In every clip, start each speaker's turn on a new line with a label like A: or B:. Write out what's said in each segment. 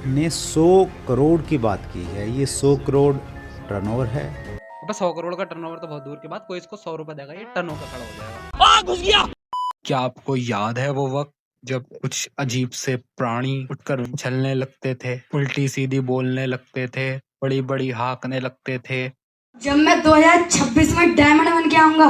A: ने 100 करोड़ की बात की है। ये 100 करोड़ टर्नओवर है।
B: अब 100 करोड़ का टर्नओवर तो बहुत दूर की बात, कोई इसको 100 रुपए देगा, ये टनों का खड़ा हो जाएगा। क्या आपको याद है वो वक्त जब कुछ अजीब से प्राणी उठकर चलने लगते थे, उल्टी सीधी बोलने लगते थे, बड़ी बड़ी हाँकने लगते थे,
C: जब मैं 2026 में डायमंड बन के आऊंगा।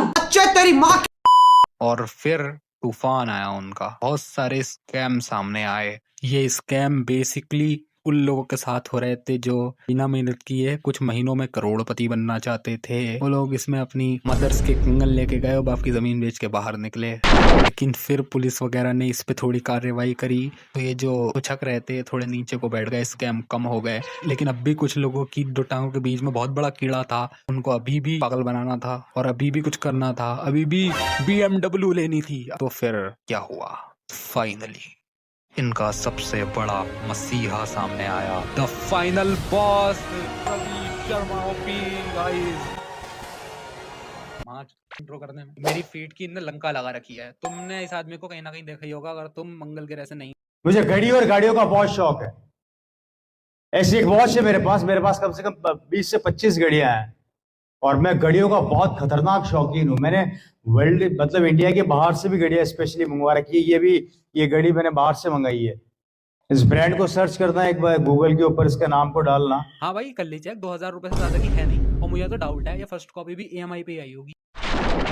B: और फिर तूफान आया उनका, बहुत सारे स्कैम सामने आए। ये स्कैम बेसिकली उन लोगों के साथ हो रहे थे जो बिना मेहनत किए कुछ महीनों में करोड़पति बनना चाहते थे। वो लोग इसमें अपनी मदर्स के कंगन लेके गए और बाप की जमीन बेच के बाहर निकले। लेकिन फिर पुलिस वगैरह ने इस पे थोड़ी कार्रवाई करी तो ये जो उछक रहे थे थोड़े नीचे को बैठ गए, स्कैम कम हो गए। लेकिन अब भी कुछ लोगों की दो टांगों के बीच में बहुत बड़ा कीड़ा था, उनको अभी भी पागल बनाना था और अभी भी कुछ करना था, अभी भी BMW लेनी थी। तो फिर क्या हुआ, फाइनली इनका सबसे बड़ा मसीहा सामने आया, the final boss Ravi Sharma OP guys. Intro करने में मेरी फीट की इनने लंका लगा रखी है। तुमने इस आदमी को कहीं ना कहीं देखा ही होगा अगर तुम मंगल ग्रह से नहीं।
D: मुझे घड़ी और गाड़ियों का बहुत शौक है। ऐसी एक वॉच है मेरे पास कम से कम 20 से 25 घड़ियां हैं और मैं घड़ियों का बहुत खतरनाक शौकीन हूं। मैंने वर्ल्ड मतलब इंडिया के बाहर से भी घड़ियां स्पेशली मंगवा रखी है। ये घड़ी मैंने बाहर से मंगाई है। इस ब्रांड को सर्च करना एक बार गूगल के ऊपर, इसका नाम को डालना।
B: हाँ भाई कर लीजिए, 2000 रुपए से ज्यादा की है नहीं और मुझे तो डाउट है ये फर्स्ट कॉपी भी EMI पे आई होगी।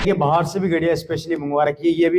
D: ये बाहर से भी घड़ियां स्पेशली मंगवा रखी है।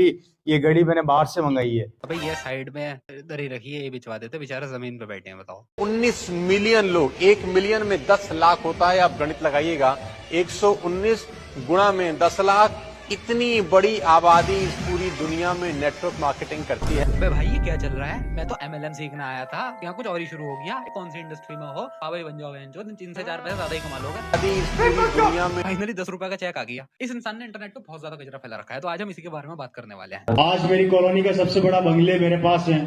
D: ये घड़ी मैंने बाहर से मंगाई है।
B: भाई ये साइड में इधर ही रखी है, ये बिचवा देते, बेचारे जमीन पे बैठे हैं। बताओ
E: 19 मिलियन लोग, 1 मिलियन में 10 लाख होता है। आप गणित लगाइएगा, 119 गुणा में 10 लाख, इतनी बड़ी आबादी इस पूरी दुनिया में नेटवर्क मार्केटिंग करती है।
B: अबे भाई ये क्या चल रहा है? मैं तो MLM सीखने आया था, यहाँ कुछ और ही शुरू हो गया। कौन सी इंडस्ट्री में हो, भाई बन जाओ, 3 से 4 पैसे ज्यादा ही कमा लोगे।
E: आबादी इस पूरी दुनिया में
B: फाइनली 10 रुपए का चेक आ गया। इस इंसान ने इंटरनेट पे बहुत ज्यादा कचरा फैला रखा है, तो आज हम इसी के बारे में बात करने वाले हैं।
F: आज मेरी कॉलोनी का सबसे बड़ा बंगले मेरे पास है,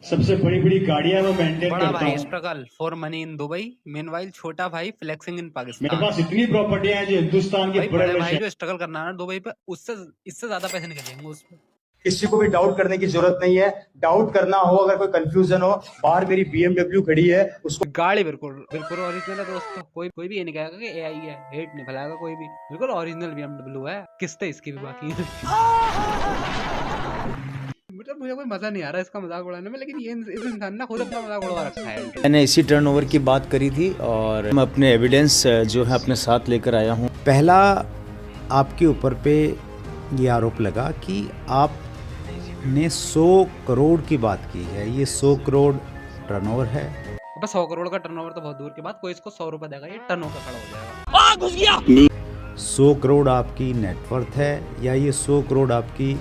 F: सबसे बड़ी बड़ी गाड़ियां मैं मेंटेन
B: बड़ा
F: करता
B: भाई
F: हूँ।
B: Struggle for money in Dubai, meanwhile छोटा भाई फ्लेक्सिंग इन
F: मेरे
B: पाकिस्तान।
F: पास इतनी प्रॉपर्टियां हैं जो हिंदुस्तान के
B: भाई
F: बड़े
B: बड़े भाई
F: बड़े
B: जो स्ट्रगल करना है ना दुबई पे, उससे इससे ज्यादा पैसे निकलेंगे उसमें।
D: किसी को भी डाउट करने की जरूरत नहीं है। डाउट करना हो, अगर कोई कंफ्यूजन हो, बाहर मेरी BMW खड़ी है, उसको
B: गाड़ी बिल्कुल बिल्कुल ओरिजिनल है दोस्तों। कोई भी ये नहीं कहेगा कि AI है, हेट नहीं फैलाएगा कोई भी। बिल्कुल ओरिजिनल BMW है, किस्तें इसकी भी बाकी है। मतलब मुझे कोई मजा नहीं आ रहा इसका मजाक उड़ाने में, लेकिन ये इस इंसान ने खुद अपना मजाक उड़ा रखा है।
A: मैंने इसी टर्नओवर की बात करी थी और मैं अपने एविडेंस जो है अपने साथ लेकर आया हूँ। पहला, आपके ऊपर पे ये आरोप लगा कि आपने 100 करोड़ की बात की है। ये 100 करोड़ टर्नओवर है।
B: बस 100 करोड़ का टर्नओवर तो बहुत दूर की बात, कोई इसको 100 रुपए देगा, ये टनों का खड़ा हो जाएगा।
A: 100 करोड़ आपकी नेटवर्थ है या ये 100 करोड़ आपकी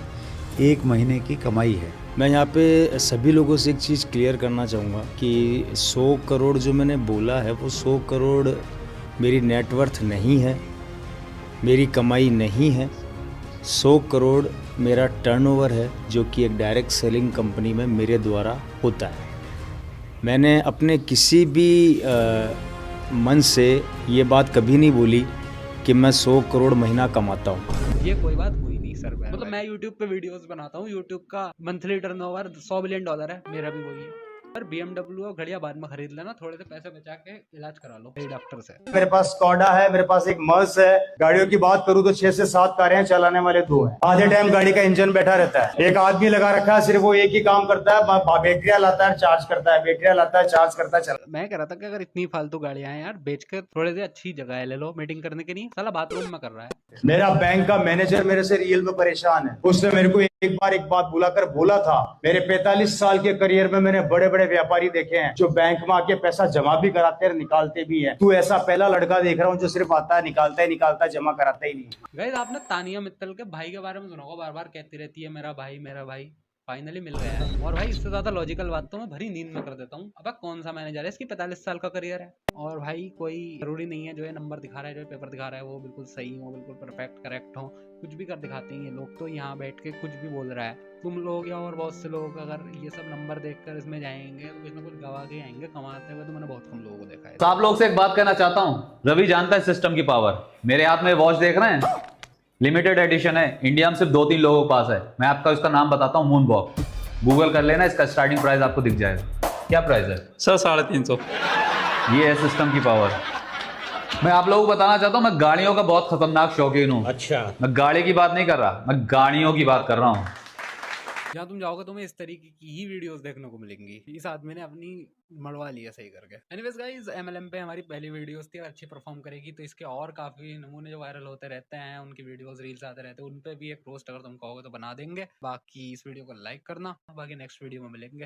A: एक महीने की कमाई है?
G: मैं यहाँ पे सभी लोगों से एक चीज़ क्लियर करना चाहूँगा कि 100 करोड़ जो मैंने बोला है वो 100 करोड़ मेरी नेटवर्थ नहीं है, मेरी कमाई नहीं है। 100 करोड़ मेरा टर्नओवर है जो कि एक डायरेक्ट सेलिंग कंपनी में मेरे द्वारा होता है। मैंने अपने किसी भी मन से ये बात कभी नहीं बोली कि मैं 100 करोड़ महीना कमाता हूँ।
B: ये कोई बात हुई नहीं सर। मतलब मैं YouTube पे वीडियोस बनाता हूँ, YouTube का मंथली टर्नओवर $100 बिलियन है, मेरा भी वही है। पर BMW और घड़िया बाद में खरीद लेना, थोड़े से पैसे बचा के इलाज करा लो डॉक्टर से।
D: मेरे पास स्कॉडा है, मेरे पास एक मर्स है। गाड़ियों की बात करूं तो 6 से 7 कारें हैं, चलाने वाले 2 हैं। आधे टाइम गाड़ी का इंजन बैठा रहता है, एक आदमी लगा रखा है, सिर्फ वो एक ही काम करता है, बैटरियां लाता है, चार्ज करता है, बैटरियां लाता है, चार्ज करता है, चला।
B: मैं कह रहा था कि अगर इतनी फालतू गाड़ियां हैं यार, बेच कर थोड़े से अच्छी जगह ले लो मीटिंग करने के लिए। साला बाथरूम में कर रहा है।
D: मेरा बैंक का मैनेजर मेरे से रियल में परेशान है। उसने मेरे को एक बात बुलाकर बोला था, मेरे 45 साल के करियर में मैंने बड़े बड़े व्यापारी देखे हैं जो बैंक में आके पैसा जमा भी कराते हैं, निकालते भी हैं। तू ऐसा पहला लड़का देख रहा हूँ जो सिर्फ आता है, निकालता है, निकालता है, जमा कराता ही नहीं।
B: गाइस आपने तानिया मित्तल के भाई के बारे में सुना होगा, बार बार कहती रहती है मेरा भाई मेरा भाई। फाइनली मिल गया है। और भाई इससे ज्यादा लॉजिकल बात तो मैं भरी नींद में कर देता हूँ। अब कौन सा मैनेजर है, इसकी 45 साल का करियर है। और भाई कोई जरूरी नहीं है जो ये नंबर दिखा रहा है, जो पेपर दिखा रहा है वो बिल्कुल सही हो, बिल्कुल परफेक्ट करेक्ट हो। कुछ भी कर दिखाते हैं ये लोग, तो यहाँ बैठ के कुछ भी बोल रहा है। तुम लोग या और बहुत से लोग अगर ये सब नंबर देखकर इसमें जाएंगे तो कुछ ना कुछ गवा के आएंगे कमाते हुए। तो मैंने बहुत कम लोगों को देखा है।
H: तो आप लोग से एक बात कहना चाहता हूँ, रवि जानता है सिस्टम की पावर। मेरे हाथ में वॉच देख रहे हैं, लिमिटेड एडिशन है, इंडिया में सिर्फ 2-3 लोगों के पास है। मैं आपका इसका नाम बताता हूँ, मून वॉक। गूगल कर लेना, इसका स्टार्टिंग प्राइस आपको दिख जाएगा। क्या प्राइस है
B: सर 350।
H: ये है सिस्टम की पावर। मैं आप लोगों को बताना चाहता हूँ, मैं गाड़ियों का बहुत खतरनाक शौकीन हूँ। अच्छा, मैं गाड़ी की बात नहीं कर रहा, मैं गाड़ियों की बात कर रहा हूँ।
B: जहाँ तुम जाओगे तुम्हें इस तरीके की ही वीडियोस देखने को मिलेंगी। इस आदमी ने अपनी मड़वा लिया सही करके। एनीवेज गाइस, MLM पे हमारी पहली वीडियोस थी, अच्छी परफॉर्म करेगी तो इसके और काफी नमूने जो वायरल होते रहते हैं, उनकी वीडियोस रील्स आते रहते हैं, उन पे भी एक रोस्ट अगर तुम कहोगे तो बना देंगे। बाकी इस वीडियो को लाइक करना, बाकी नेक्स्ट वीडियो में मिलेंगे।